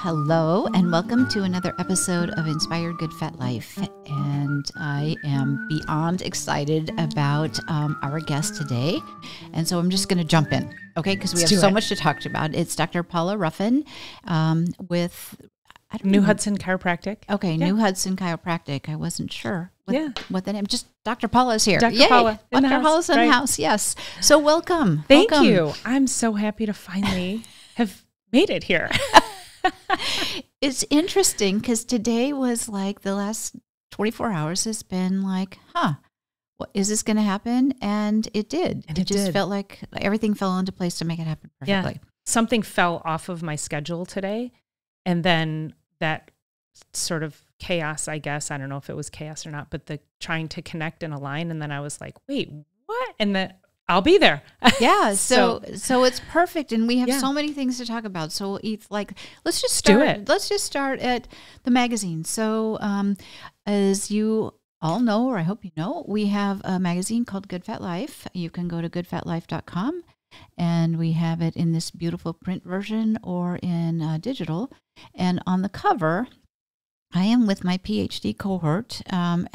Hello, and welcome to another episode of Inspired Good Fat Life. And I am beyond excited about our guest today. And so I'm just going to jump in, okay? Because we have so much to talk about. It's Dr. Paula Ruffin with New Hudson Chiropractic. Okay, Yeah. New Hudson Chiropractic. I wasn't sure what the name. Just Dr. Paula's here. Dr. Yay! Paula in the Dr. house, Paula's in the house. Yes. So welcome. Thank Welcome. you. I'm so happy to finally have made it here. It's interesting because today was like the last 24 hours has been like, what is this going to happen? And it did. And it it just did. felt like everything fell into place to make it happen perfectly. Yeah. Something fell off of my schedule today. And then that sort of chaos, I guess, I don't know if it was chaos or not, but the trying to connect and align. And then I was like, wait, what? And then I'll be there. Yeah. So it's perfect. And we have so many things to talk about. So it's like, let's just start. Do it. Let's just start at the magazine. So as you all know, or I hope you know, we have a magazine called Good Fat Life. You can go to goodfatlife.com and we have it in this beautiful print version or in digital. And on the cover, I am with my PhD cohort in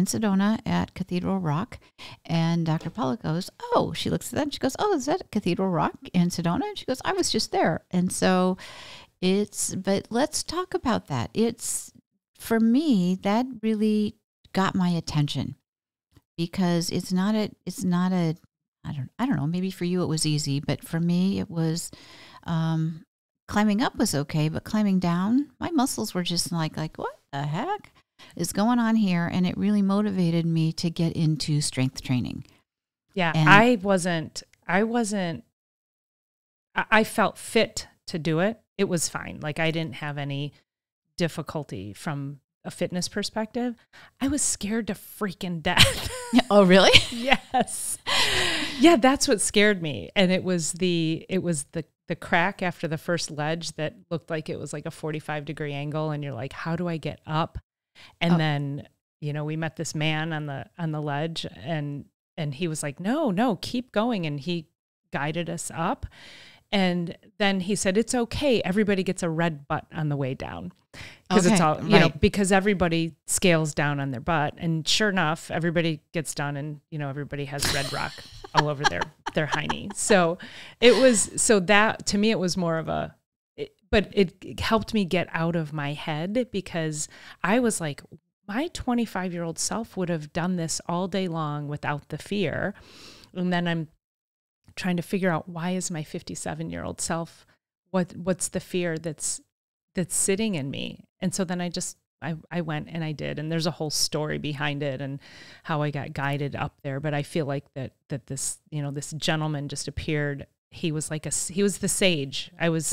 Sedona at Cathedral Rock. And Dr. Paula goes, she looks at that and she goes, is that Cathedral Rock in Sedona? And she goes, I was just there. And so but let's talk about that. For me, that really got my attention because it's not a, I don't know, maybe for you it was easy, but for me it was, climbing up was okay, but climbing down, my muscles were just like, what the heck is going on here? And it really motivated me to get into strength training. Yeah, And I felt fit to do it. It was fine. Like I didn't have any difficulty from a fitness perspective. I was scared to freaking death. Oh, really? Yes. Yeah, that's what scared me. And it was the crack after the first ledge that looked like it was like a 45-degree angle. And you're like, how do I get up? And then, we met this man on the ledge and he was like, no, keep going. And he guided us up. And then he said, it's okay. Everybody gets a red butt on the way down. Because it's all, because everybody scales down on their butt. And sure enough, everybody gets done and, everybody has red rock all over their hiney. So that to me, it was more of but it helped me get out of my head because I was like, my 25-year-old self would have done this all day long without the fear. And then I'm trying to figure out why is my 57-year-old self, what's the fear that's sitting in me. And so then I went and I did, and there's a whole story behind it and how I got guided up there. But I feel like that this, this gentleman just appeared. He was he was the sage. I was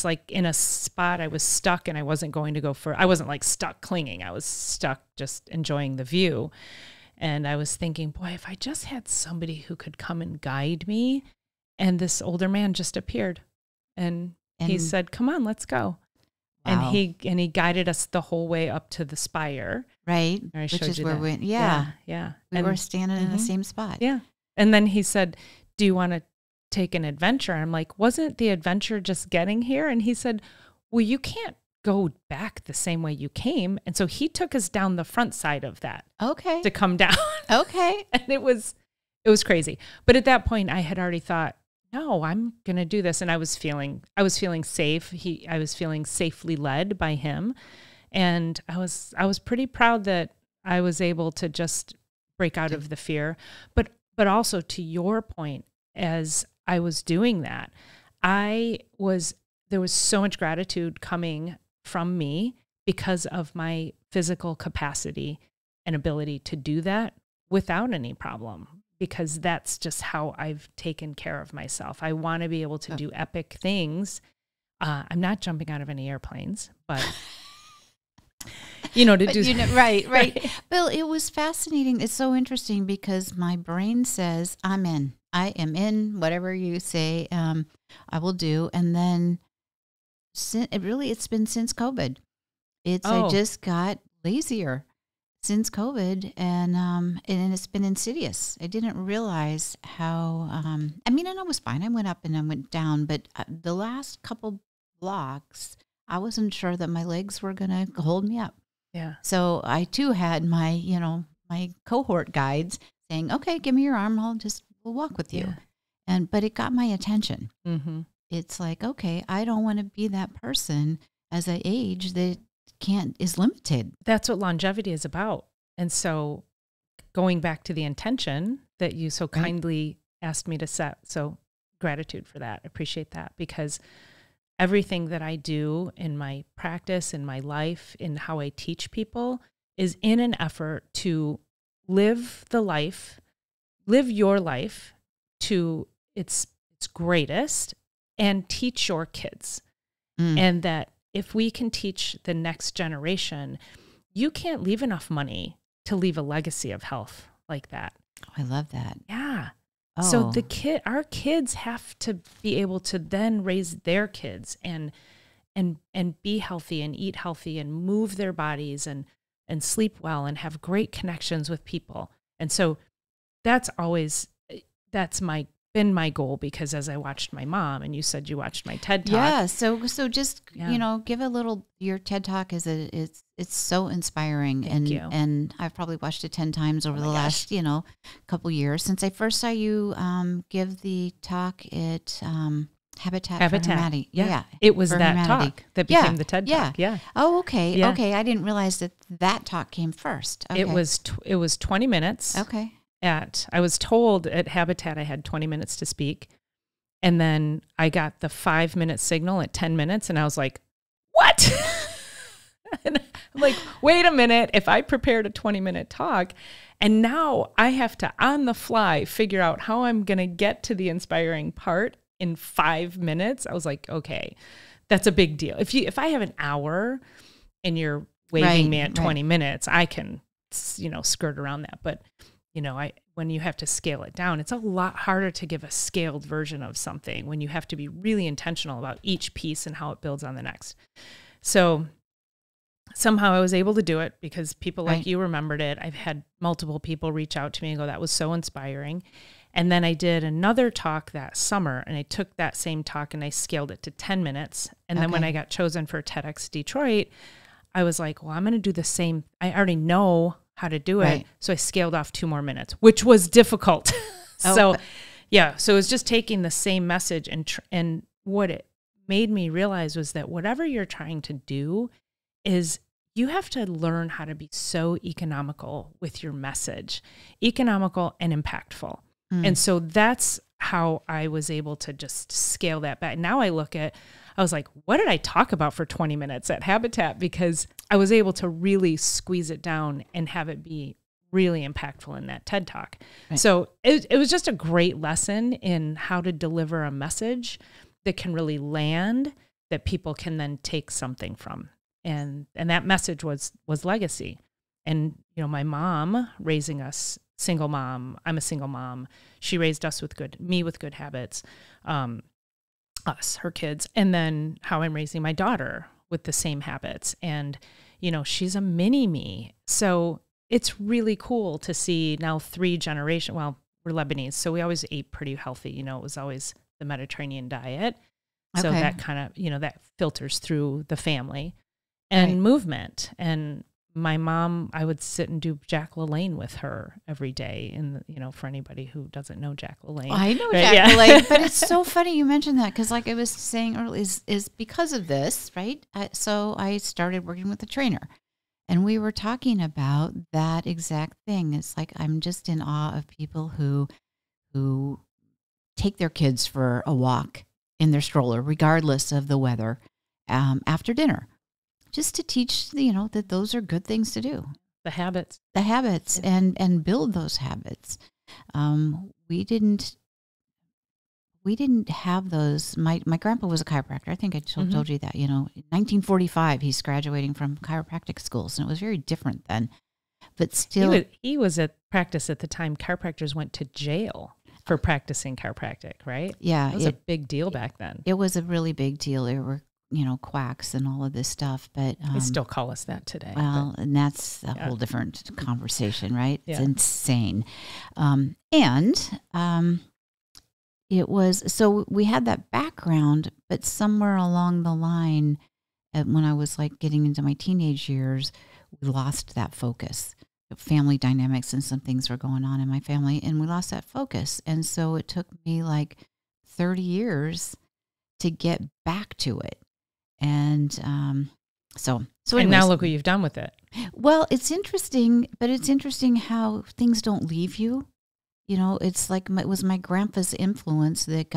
like in a spot, I was stuck and I wasn't going to go I wasn't like stuck clinging. I was stuck just enjoying the view. And I was thinking, boy, if I just had somebody who could come and guide me. And this older man just appeared and he said, come on, let's go. Wow. And he guided us the whole way up to the spire. Right. Which is where we went. Yeah. We were standing in the same spot. Yeah. And then he said, do you want to take an adventure? I'm like, wasn't the adventure just getting here? And he said, well, you can't go back the same way you came. And so he took us down the front side of that. Okay. To come down. Okay. And it was crazy. But at that point I had already thought, no, I'm going to do this. And I was feeling safe. I was feeling safely led by him. And I was pretty proud that I was able to just break out of the fear. But also to your point, as I was doing that, there was so much gratitude coming from me because of my physical capacity and ability to do that without any problem. Because that's just how I've taken care of myself. I want to be able to do epic things. I'm not jumping out of any airplanes, but right. Bill, it was fascinating. It's so interesting because my brain says, I'm in. I am in. Whatever you say, I will do. And then it's been since COVID. I just got lazier since COVID, and it's been insidious. I didn't realize how, and I was fine. I went up and I went down, but the last couple blocks, I wasn't sure that my legs were going to hold me up. Yeah. So I too had my, my cohort guides saying, okay, give me your arm. We'll walk with you. But it got my attention. Mm-hmm. It's like, okay, I don't want to be that person as I age that is limited. That's what longevity is about. And so going back to the intention that you so kindly asked me to set. So gratitude for that. I appreciate that, because everything that I do in my practice, in my life, in how I teach people is in an effort to live your life to its greatest and teach your kids. And that if we can teach the next generation, you can't leave enough money to leave a legacy of health like that. Oh, I love that. Yeah. Oh. So our kids have to be able to then raise their kids and be healthy and eat healthy and move their bodies and sleep well and have great connections with people. And so that's been my goal, because as I watched my mom, and you said you watched my TED Talk. Yeah. So just, give a little, your TED Talk it's so inspiring. Thank you. And I've probably watched it 10 times over the last, couple years since I first saw you give the talk at Habitat for Humanity. Yeah. It was for that humanity. talk that became the TED Talk. Yeah. Oh, okay. Yeah. Okay. I didn't realize that talk came first. Okay. It was 20 minutes. Okay. I was told at Habitat I had 20 minutes to speak. And then I got the 5-minute signal at 10 minutes. And I was like, what? And I'm like, wait a minute. If I prepared a 20-minute talk and now I have to on the fly figure out how I'm going to get to the inspiring part in 5 minutes, I was like, okay, that's a big deal. If I have an hour and you're waving me at 20 minutes, I can, skirt around that. But when you have to scale it down, it's a lot harder to give a scaled version of something when you have to be really intentional about each piece and how it builds on the next. So somehow I was able to do it because people like you remembered it. I've had multiple people reach out to me and go, that was so inspiring. And then I did another talk that summer, and I took that same talk and I scaled it to 10 minutes. And then when I got chosen for TEDx Detroit, I was like, well, I'm going to do the same. I already know how to do it. Right. So I scaled off 2 more minutes, which was difficult. So it was just taking the same message and what it made me realize was that whatever you're trying to do is you have to learn how to be so economical with your message, economical and impactful. And so that's how I was able to just scale that back. Now I was like, what did I talk about for 20 minutes at Habitat? Because I was able to really squeeze it down and have it be really impactful in that TED Talk. Right. So it was just a great lesson in how to deliver a message that can really land, that people can then take something from. And that message was legacy. And, my mom raising us, single mom, I'm a single mom. She raised us with good habits, her kids, and then how I'm raising my daughter with the same habits. And, she's a mini me. So it's really cool to see now 3 generations. Well, we're Lebanese, so we always ate pretty healthy. It was always the Mediterranean diet. So that kind of, that filters through the family and movement. And my mom, I would sit and do Jack LaLanne with her every day. And, for anybody who doesn't know Jack LaLanne. I know Jack LaLanne, but it's so funny you mentioned that because like I was saying earlier, is because of this, right? So I started working with a trainer and we were talking about that exact thing. It's like, I'm just in awe of people who take their kids for a walk in their stroller, regardless of the weather, after dinner. Just to teach, that those are good things to do. The habits. And build those habits. We didn't have those. My grandpa was a chiropractor. I think I told you that, in 1945, he's graduating from chiropractic schools, and it was very different then. But still. He was at practice at the time chiropractors went to jail for practicing chiropractic, right? Yeah. It was a big deal back then. It was a really big deal. There were quacks and all of this stuff, but they still call us that today. Well, and that's a whole different conversation, right? It's insane. It was, so we had that background, but somewhere along the line, when I was like getting into my teenage years, we lost that focus. Family dynamics and some things were going on in my family, and we lost that focus. And so it took me like 30 years to get back to it. And so and anyways, now look what you've done with it. Well, it's interesting, but it's interesting how things don't leave you. You know, it's like it was my grandpa's influence that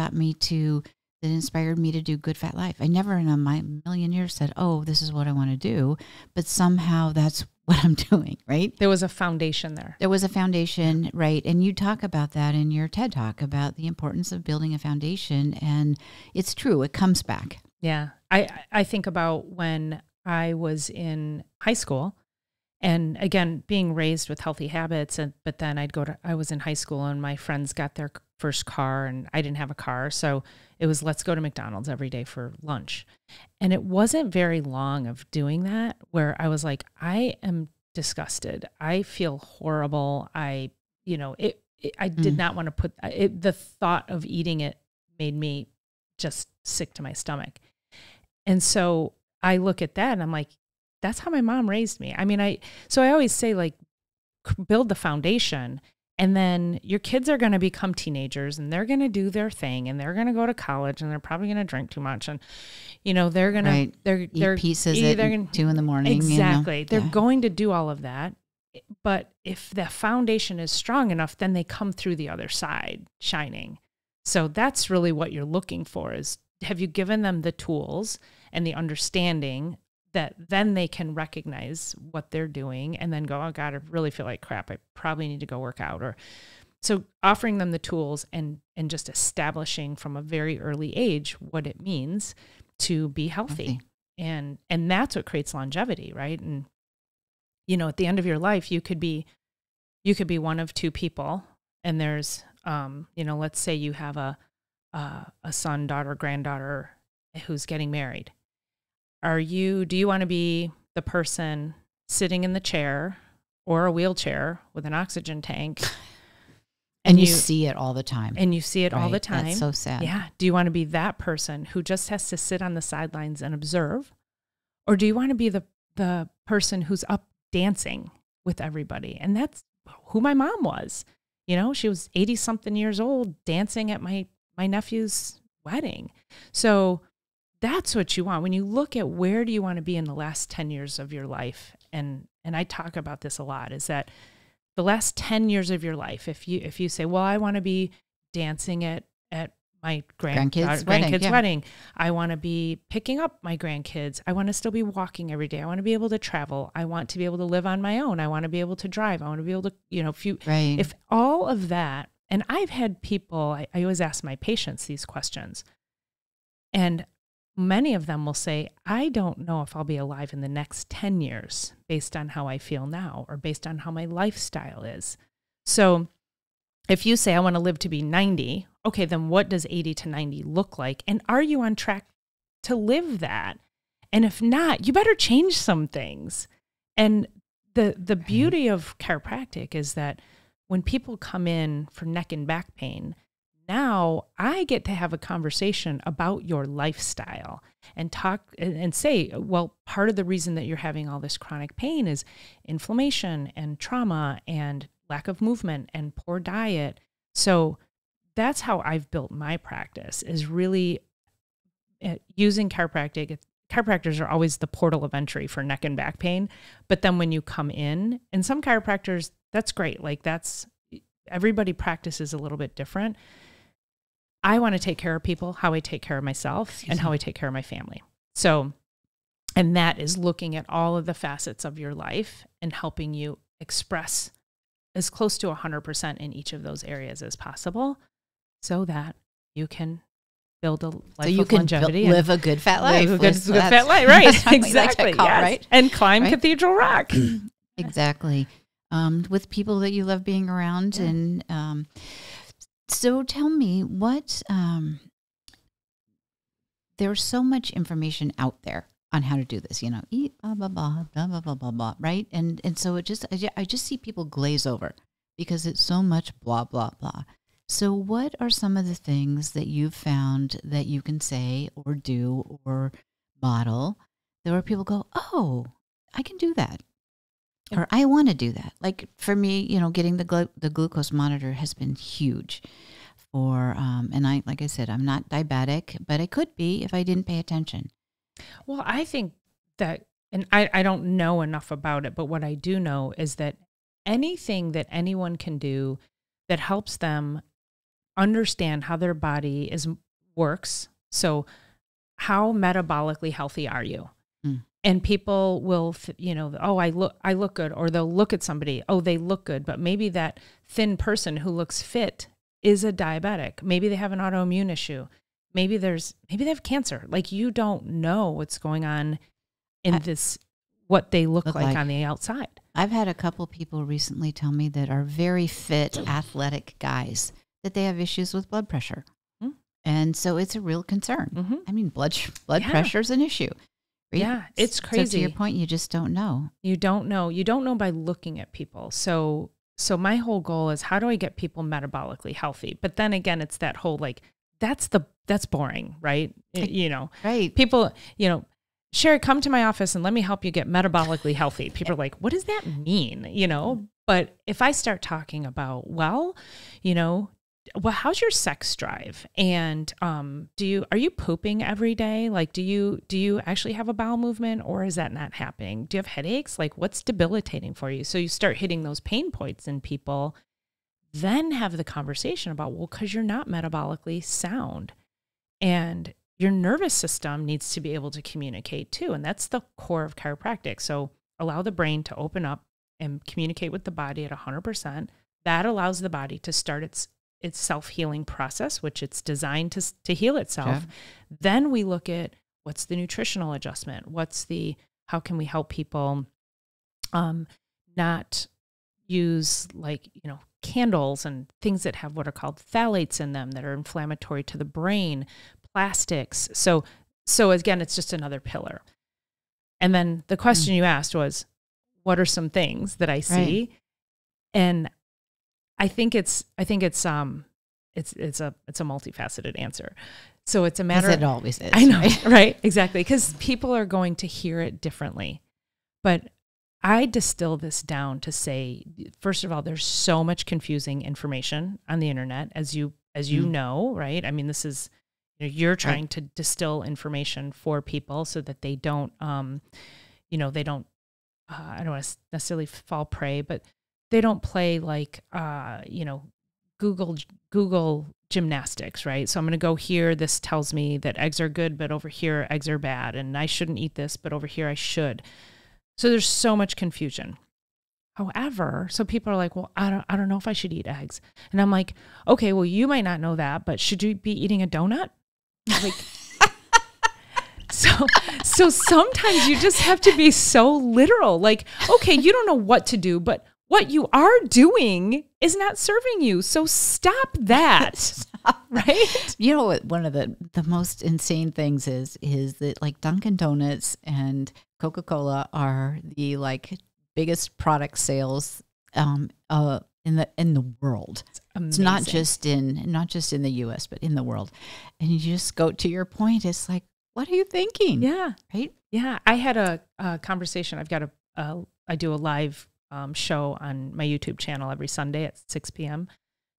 inspired me to do Good Fat Life. I never in my million years said, oh, this is what I want to do, but somehow that's what I'm doing, right? There was a foundation there. There was a foundation, right? And you talk about that in your TED Talk about the importance of building a foundation, and it's true. It comes back. Yeah. I think about when I was in high school, and again, being raised with healthy habits, but then I was in high school and my friends got their first car and I didn't have a car. So it was, let's go to McDonald's every day for lunch. And it wasn't very long of doing that where I was like, I am disgusted. I feel horrible. I did not want to put it, the thought of eating it made me just sick to my stomach. And so I look at that and I'm like, that's how my mom raised me. I mean, so I always say, like, build the foundation, and then your kids are going to become teenagers and they're going to do their thing and they're going to go to college and they're probably going to drink too much. And, they're going to, they're pieces at 2 a.m. Exactly. They're going to do all of that. But if the foundation is strong enough, then they come through the other side shining. So that's really what you're looking for is, have you given them the tools and the understanding that then they can recognize what they're doing and then go, oh God, I really feel like crap. I probably need to go work out. Or so offering them the tools and just establishing from a very early age what it means to be healthy. And that's what creates longevity, right? And, at the end of your life, you could be one of two people, and there's, let's say you have a son, daughter, granddaughter who's getting married. Do you want to be the person sitting in the chair or a wheelchair with an oxygen tank? And you see it all the time. And you see it all the time. That's so sad. Yeah. Do you want to be that person who just has to sit on the sidelines and observe? Or do you want to be the person who's up dancing with everybody? And that's who my mom was. She was 80-something years old dancing at my nephew's wedding. So that's what you want. When you look at where do you want to be in the last 10 years of your life, and I talk about this a lot, is that the last 10 years of your life, if you say, well, I want to be dancing at my grandkids' wedding. I want to be picking up my grandkids. I want to still be walking every day. I want to be able to travel. I want to be able to live on my own. I want to be able to drive. I want to be able to, if all of that, and I've had people, I always ask my patients these questions, and many of them will say, I don't know if I'll be alive in the next 10 years based on how I feel now or based on how my lifestyle is. So if you say, I want to live to be 90, okay, then what does 80 to 90 look like? And are you on track to live that? And if not, you better change some things. And the beauty of chiropractic is that when people come in for neck and back pain, now I get to have a conversation about your lifestyle and talk and say, well, part of the reason that you're having all this chronic pain is inflammation and trauma and lack of movement and poor diet. So that's how I've built my practice, is really using chiropractic. Chiropractors are always the portal of entry for neck and back pain. But then when you come in, and some chiropractors, that's great. Like everybody practices a little bit different. I want to take care of people how I take care of myself and how I take care of my family. So, and that is looking at all of the facets of your life and helping you express as close to 100% in each of those areas as possible so that you can build a life of longevity. Live a good fat life. Live a good fat life, right. Exactly. Like yes. Right? And climb Cathedral Rock. Exactly. With people that you love being around. Yeah. And so tell me what, there's so much information out there on how to do this, eat, blah, blah, blah, blah, blah, blah, blah, blah, right? And so I just see people glaze over because it's so much blah, blah, blah. So what are some of the things that you've found that you can say or do or model where people go, oh, I can do that. Or I want to do that. Like for me, getting the glucose monitor has been huge for, and like I said, I'm not diabetic, but I could be if I didn't pay attention. Well, I think that, and I don't know enough about it, but what I do know is that anything that anyone can do that helps them understand how their body works. So how metabolically healthy are you? And people will, oh, I look good, or they'll look at somebody, oh, they look good, but maybe that thin person who looks fit is a diabetic. Maybe they have an autoimmune issue. Maybe they have cancer. Like, you don't know what's going on in what they look like on the outside. I've had a couple people recently tell me that are very fit, athletic guys that they have issues with blood pressure. And so it's a real concern. I mean, blood pressure is an issue. Right? Yeah, it's crazy. So to your point, you just don't know. You don't know. You don't know by looking at people. So my whole goal is, how do I get people metabolically healthy? But then again, it's that whole, like, that's boring, right? Right. People, Sherri, come to my office and let me help you get metabolically healthy. People are like, what does that mean? But if I start talking about, well, how's your sex drive? And are you pooping every day? Like, do you actually have a bowel movement, or is that not happening? Do you have headaches? Like, what's debilitating for you? So you start hitting those pain points in people, then have the conversation about, well, because you're not metabolically sound, and your nervous system needs to be able to communicate too. And that's the core of chiropractic. So allow the brain to open up and communicate with the body at 100%. That allows the body to start its self-healing process, which it's designed to heal itself. Yeah. Then we look at, what's the nutritional adjustment? How can we help people not use, like, candles and things that have what are called phthalates in them that are inflammatory to the brain, plastics. So again, it's just another pillar. And then the question you asked was, what are some things that I see? Right. And I think it's a multifaceted answer. So it's a matter. As it always is. I know, right? Exactly. Because people are going to hear it differently. But I distill this down to say, first of all, there's so much confusing information on the internet, as you know, right? I mean, this is, you're trying to distill information for people so that they don't, I don't want to necessarily fall prey, but they don't play like, Google gymnastics, right? So I'm going to go here. This tells me that eggs are good, but over here, eggs are bad. And I shouldn't eat this, but over here I should. So there's so much confusion. However, so people are like, well, I don't know if I should eat eggs. And I'm like, okay, well, you might not know that, but should you be eating a donut? Like, so sometimes you just have to be so literal. Like, okay, you don't know what to do, but what you are doing is not serving you. So stop that. Right? You know what? One of the most insane things is that, like, Dunkin' Donuts and Coca-Cola are the, like, biggest product sales in the world. It's not just in the US, but in the world. And you just go, to your point, it's like, what are you thinking? Yeah. Right? Yeah. I had a conversation. I do a live show on my YouTube channel every Sunday at 6 p.m.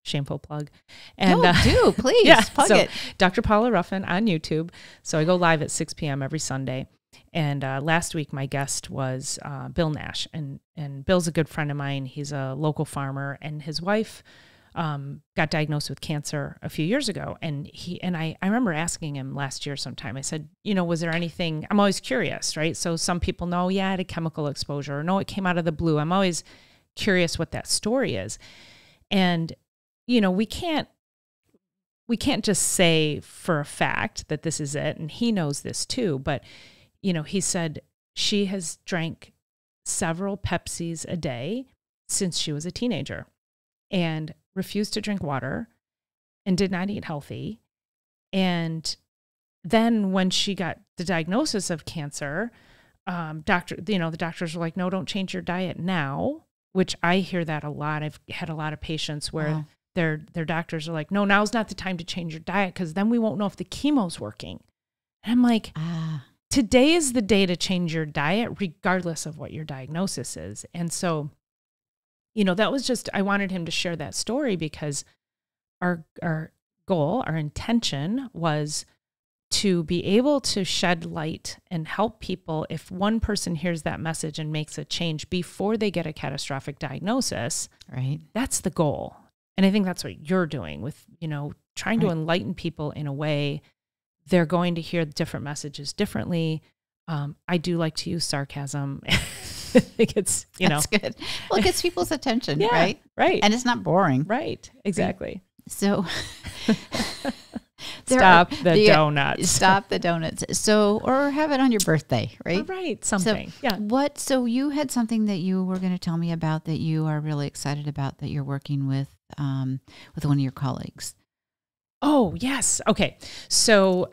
Shameful plug. And do please. Yeah, plug it. Dr. Paula Ruffin on YouTube. So I go live at 6 p.m. every Sunday. And last week my guest was Bill Nash, and Bill's a good friend of mine. He's a local farmer, and his wife got diagnosed with cancer a few years ago. And I remember asking him last year sometime, I said, was there anything, I'm always curious, right? So some people know, I had a chemical exposure, or no, it came out of the blue. I'm always curious what that story is. And, we can't just say for a fact that this is it. And he knows this too, but he said she has drank several Pepsis a day since she was a teenager, and refused to drink water and did not eat healthy. And then when she got the diagnosis of cancer, the doctors were like, no, don't change your diet now, which I hear that a lot. I've had a lot of patients where their doctors are like, no, now's not the time to change your diet, because then we won't know if the chemo's working. And I'm like, today is the day to change your diet, regardless of what your diagnosis is. And so, that was just, I wanted him to share that story because our goal, our intention was to be able to shed light and help people. If one person hears that message and makes a change before they get a catastrophic diagnosis, right? That's the goal. And I think that's what you're doing with, trying to enlighten people in a way they're going to hear different messages differently. I do like to use sarcasm. I think it's, That's good. Well, it gets people's attention, yeah, right? Right. And it's not boring. Right. Exactly. So Stop the donuts. Stop the donuts. So, or have it on your birthday, right? Right. Something. Yeah. So you had something that you were going to tell me about that you are really excited about that you're working with one of your colleagues. Oh, yes. Okay. So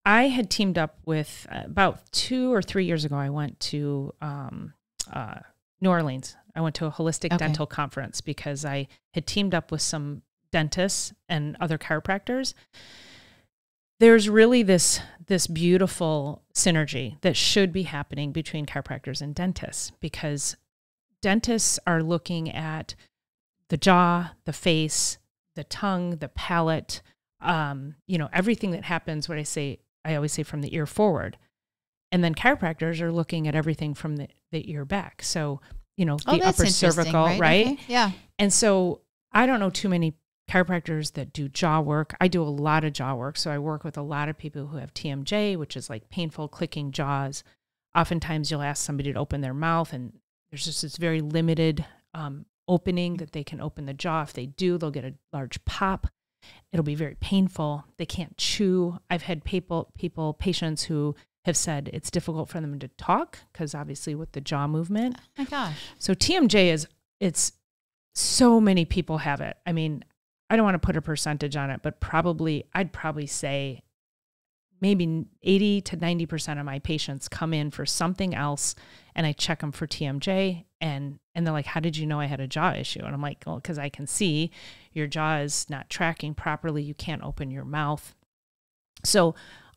I had teamed up with about 2 or 3 years ago. I went to New Orleans. I went to a holistic dental conference because I had teamed up with some dentists and other chiropractors. There's really this beautiful synergy that should be happening between chiropractors and dentists, because dentists are looking at the jaw, the face, the tongue, the palate, everything that happens, I always say from the ear forward. And then chiropractors are looking at everything from the ear back. So, the upper cervical, right? Okay. Yeah. And so I don't know too many chiropractors that do jaw work. I do a lot of jaw work. So I work with a lot of people who have TMJ, which is like painful clicking jaws. Oftentimes you'll ask somebody to open their mouth and there's just this very limited opening that they can open the jaw. If they do, they'll get a large pop. It'll be very painful. They can't chew. I've had patients who have said it's difficult for them to talk because obviously with the jaw movement. Oh my gosh. So TMJ it's so many people have it. I mean, I don't want to put a percentage on it, but I'd probably say maybe 80 to 90% of my patients come in for something else and I check them for TMJ and they're like, how did you know I had a jaw issue? And I'm like, well, because I can see your jaw is not tracking properly. You can't open your mouth. So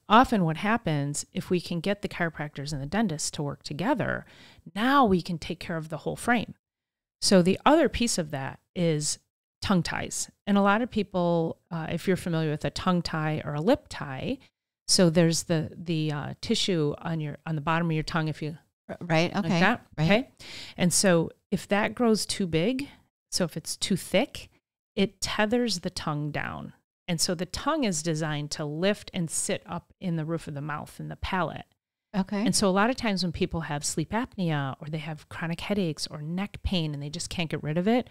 often what happens, if we can get the chiropractors and the dentists to work together, now we can take care of the whole frame. So the other piece of that is tongue ties. And a lot of people, if you're familiar with a tongue tie or a lip tie, so there's the tissue on the bottom of your tongue, if you right, okay, like that, right. Okay. And so if that grows too big, so if it's too thick, it tethers the tongue down. And so the tongue is designed to lift and sit up in the roof of the mouth and the palate. Okay. And so a lot of times when people have sleep apnea or they have chronic headaches or neck pain and they just can't get rid of it,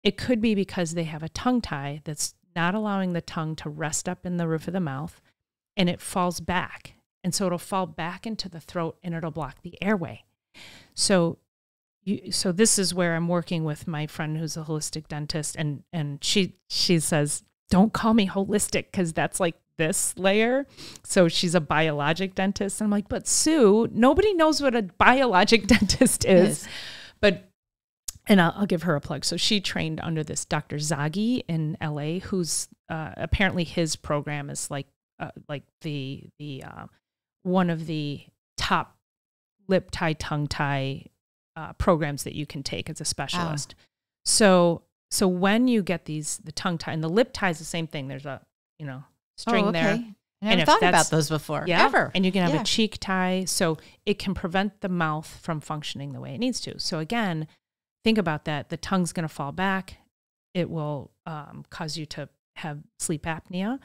it could be because they have a tongue tie that's not allowing the tongue to rest up in the roof of the mouth and it falls back. And so it'll fall back into the throat and it'll block the airway. So this is where I'm working with my friend who's a holistic dentist and she says, don't call me holistic because that's like this layer. So she's a biologic dentist. And I'm like, but Sue, nobody knows what a biologic dentist is. And I'll give her a plug. So she trained under this Dr. Zaghi in LA, who's apparently his program is like the one of the top lip tie, tongue tie programs that you can take as a specialist. Wow. So when you get the tongue tie and the lip tie is the same thing. There's a string there. I never thought about those before. Yeah, ever. And you can have a cheek tie, so it can prevent the mouth from functioning the way it needs to. So again, think about that. The tongue's going to fall back. It will cause you to have sleep apnea.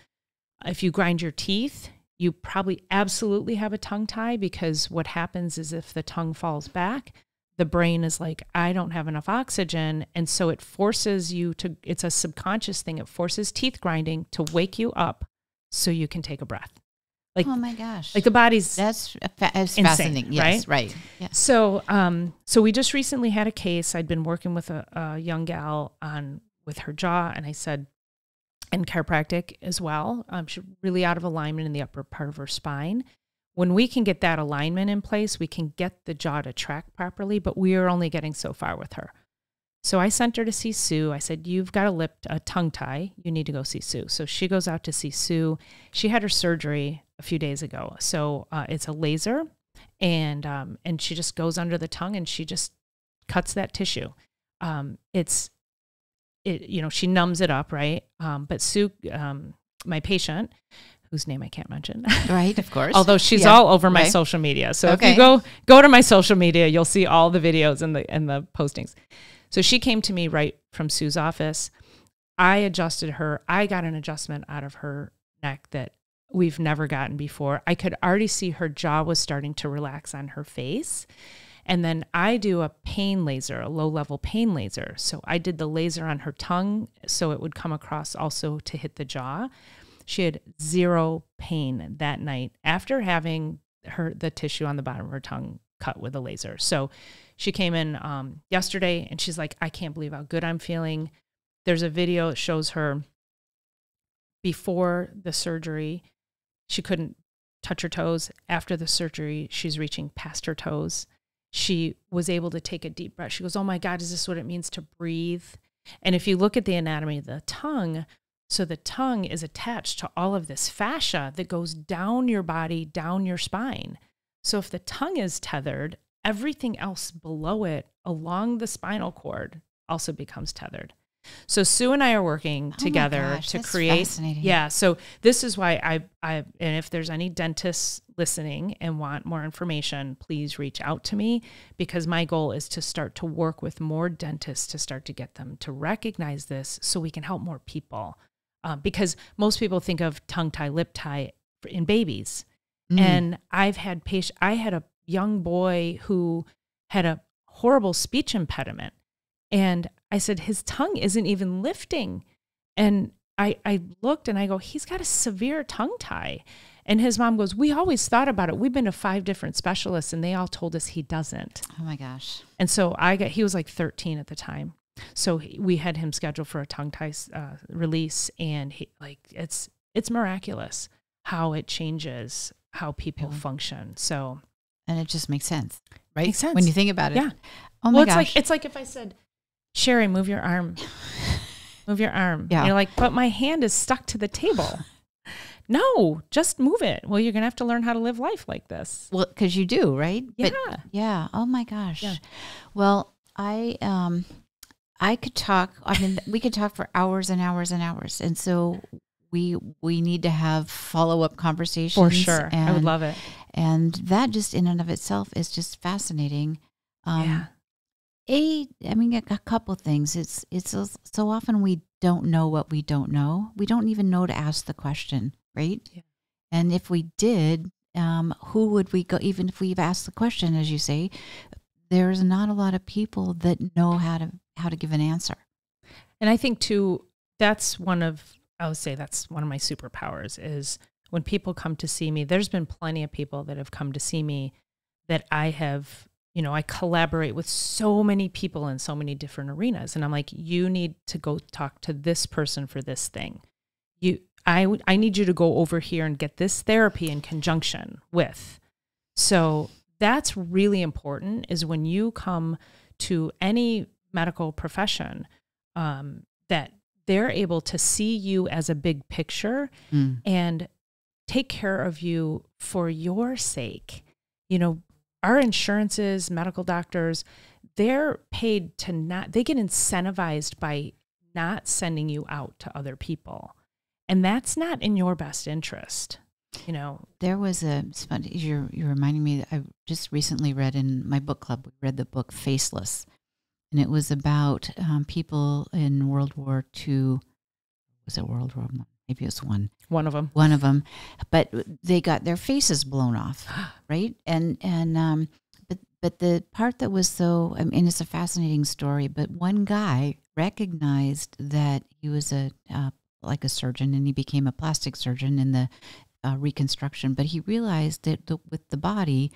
If you grind your teeth, you probably absolutely have a tongue tie because what happens is if the tongue falls back, the brain is like, I don't have enough oxygen. And so it forces you it's a subconscious thing. It forces teeth grinding to wake you up so you can take a breath. Like, oh my gosh. Like the body's that's insane, fascinating. Yes, right. Yeah. So we just recently had a case. I'd been working with a young gal with her jaw and I said, and chiropractic as well. She's really out of alignment in the upper part of her spine. When we can get that alignment in place, we can get the jaw to track properly, but we are only getting so far with her. So I sent her to see Sue. I said, you've got a tongue tie. You need to go see Sue. So she goes out to see Sue. She had her surgery a few days ago. So it's a laser, and she just goes under the tongue and she just cuts that tissue. She numbs it up, right? But Sue, my patient, whose name I can't mention. Right, of course. Although she's all over my social media. So if you go to my social media, you'll see all the videos and the postings. So she came to me right from Sue's office. I adjusted her. I got an adjustment out of her neck that we've never gotten before. I could already see her jaw was starting to relax on her face. And then I do a pain laser, a low-level pain laser. So I did the laser on her tongue so it would come across also to hit the jaw. She had zero pain that night after having the tissue on the bottom of her tongue cut with a laser. So she came in yesterday and she's like, I can't believe how good I'm feeling. There's a video that shows her before the surgery. She couldn't touch her toes. After the surgery, she's reaching past her toes. She was able to take a deep breath. She goes, oh my God, is this what it means to breathe? And if you look at the anatomy of the tongue, so the tongue is attached to all of this fascia that goes down your body, down your spine. So if the tongue is tethered, everything else below it along the spinal cord also becomes tethered. So Sue and I are working together to create. Yeah. So this is why and if there's any dentists listening and want more information, please reach out to me, because my goal is to start to work with more dentists to start to get them to recognize this so we can help more people. Because most people think of tongue tie, lip tie in babies. And I had a young boy who had a horrible speech impediment. And I said, his tongue isn't even lifting. And I looked and I go, he's got a severe tongue tie. And his mom goes, we always thought about it. We've been to 5 different specialists and they all told us he doesn't. Oh my gosh. And so he was like 13 at the time. So we had him scheduled for a tongue tie release, and it's miraculous how it changes how people function. So, and it just makes sense, right? Makes sense when you think about it. Yeah. Oh my gosh. It's like if I said, Sherri, move your arm, move your arm. Yeah. And you're like, but my hand is stuck to the table. No, just move it. Well, you're gonna have to learn how to live life like this. Well, because you do, right? Yeah. But, yeah. Oh my gosh. Yeah. Well, I could talk. I mean, we could talk for hours and hours and hours, and so we need to have follow-up conversations. For sure, I would love it. And that just in and of itself is just fascinating. A couple things. It's so often we don't know what we don't know. We don't even know to ask the question, right? Yeah. And if we did, who would we go? Even if we've asked the question, as you say, there's not a lot of people that know how to give an answer. And I think too, that's one of my superpowers is when people come to see me. There's been plenty of people that have come to see me that I have, I collaborate with so many people in so many different arenas. And I'm like, you need to go talk to this person for this thing. I need you to go over here and get this therapy in conjunction with. So that's really important, is when you come to any medical profession, that they're able to see you as a big picture and take care of you for your sake. Our insurances, medical doctors, they're paid they get incentivized by not sending you out to other people. And that's not in your best interest. There was you're reminding me that I just recently read in my book club, we read the book Faceless. And it was about people in World War II. Was it World War I? Maybe it was one. One of them. One of them. But they got their faces blown off, right? But the part that was it's a fascinating story, but one guy recognized that he was a surgeon, and he became a plastic surgeon in the reconstruction, but he realized that with the body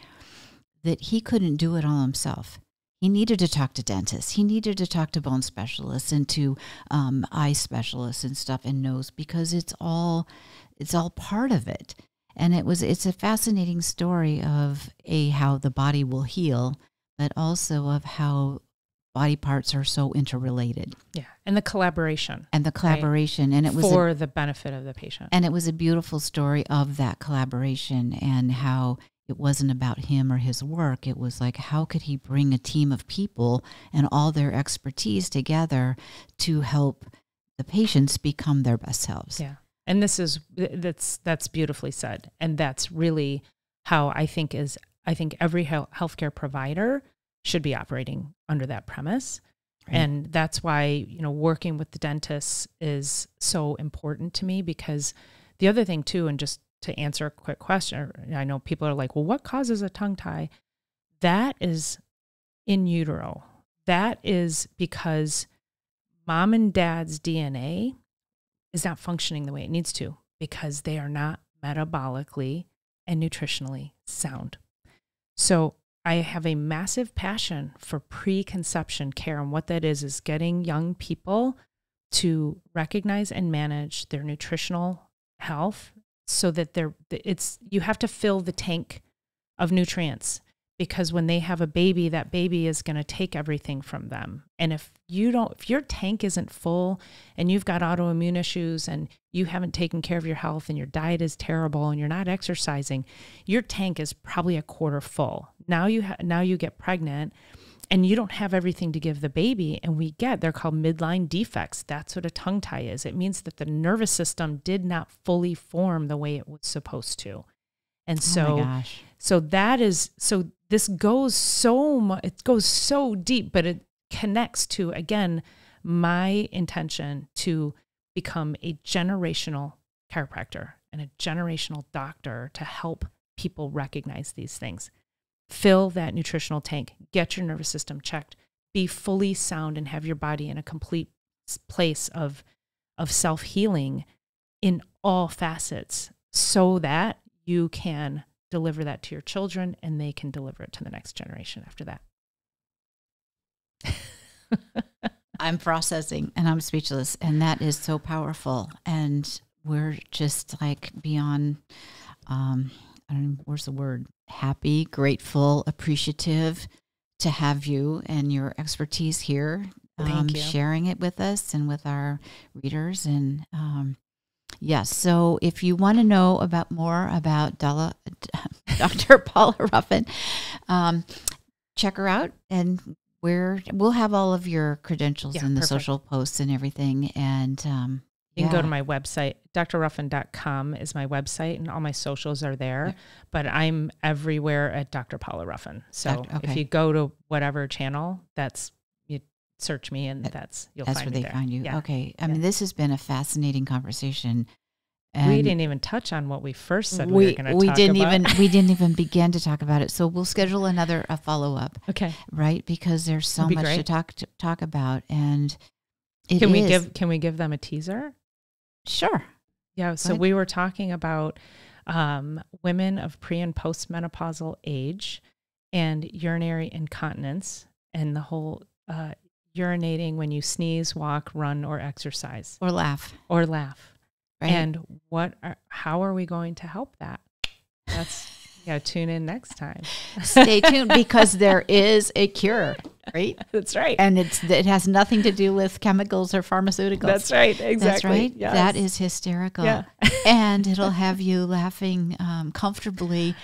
that he couldn't do it all himself. He needed to talk to dentists. He needed to talk to bone specialists and to eye specialists and stuff, and nose, because it's all part of it. And it's a fascinating story of how the body will heal, but also of how body parts are so interrelated. Yeah. And the collaboration. And the collaboration. Right? And it was for the benefit of the patient. And it was a beautiful story of that collaboration and how it wasn't about him or his work. It was like, how could he bring a team of people and all their expertise together to help the patients become their best selves? Yeah. And that's beautifully said. And that's really how I think every healthcare provider should be operating under that premise. Right. And that's why, working with the dentists is so important to me, because the other thing too, and just to answer a quick question, I know people are like, well, what causes a tongue tie? That is in utero. That is because mom and dad's DNA is not functioning the way it needs to, because they are not metabolically and nutritionally sound. So I have a massive passion for preconception care. And what that is getting young people to recognize and manage their nutritional health so that you have to fill the tank of nutrients, because when they have a baby, that baby is going to take everything from them. And if your tank isn't full and you've got autoimmune issues and you haven't taken care of your health and your diet is terrible and you're not exercising, your tank is probably a quarter full. Now you get pregnant and you don't have everything to give the baby, and they're called midline defects. That's what a tongue tie is. It means that the nervous system did not fully form the way it was supposed to. And so, this goes so much, it goes so deep, but it connects to, again, my intention to become a generational chiropractor and a generational doctor to help people recognize these things. Fill that nutritional tank, get your nervous system checked, be fully sound, and have your body in a complete place of self-healing in all facets, so that you can deliver that to your children and they can deliver it to the next generation after that. I'm processing and I'm speechless, and that is so powerful. And we're just like beyond, I don't know, where's the word? Happy, grateful, appreciative to have you and your expertise here, sharing it with us and with our readers. And yes, so if you want to know more about Dr. Paula Ruffin, check her out, and we'll have all of your credentials in the social posts and everything. And you can go to my website. drruffin.com is my website, and all my socials are there. Yeah. But I'm everywhere at Dr. Paula Ruffin. So if you go to whatever channel, you search me, and you'll find me there. That's where they find you. Yeah. Okay. I mean, this has been a fascinating conversation. And we didn't even touch on what we first said we were going to talk about. We didn't even begin to talk about it. So we'll schedule a follow-up. Okay. Right? Because there's so much to talk about. And can we give them a teaser? Sure. Yeah. So we were talking about women of pre and postmenopausal age and urinary incontinence, and the whole urinating when you sneeze, walk, run, or exercise. Or laugh. Right. And how are we going to help that? Tune in next time. Stay tuned, because there is a cure, right? That's right. And it has nothing to do with chemicals or pharmaceuticals. That's right. Exactly. That's right. Yes. That is hysterical. Yeah. And it'll have you laughing comfortably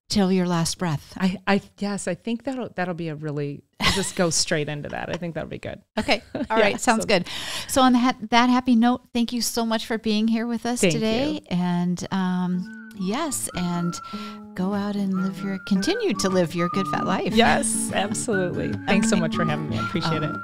till your last breath. I think that'll be I'll just go straight into that. I think that'll be good. Okay. All right. Sounds good. So on that happy note, thank you so much for being here with us today. You. And yes, and go out and continue to live your good fat life. Yes, absolutely. Thanks so much for having me. I appreciate it.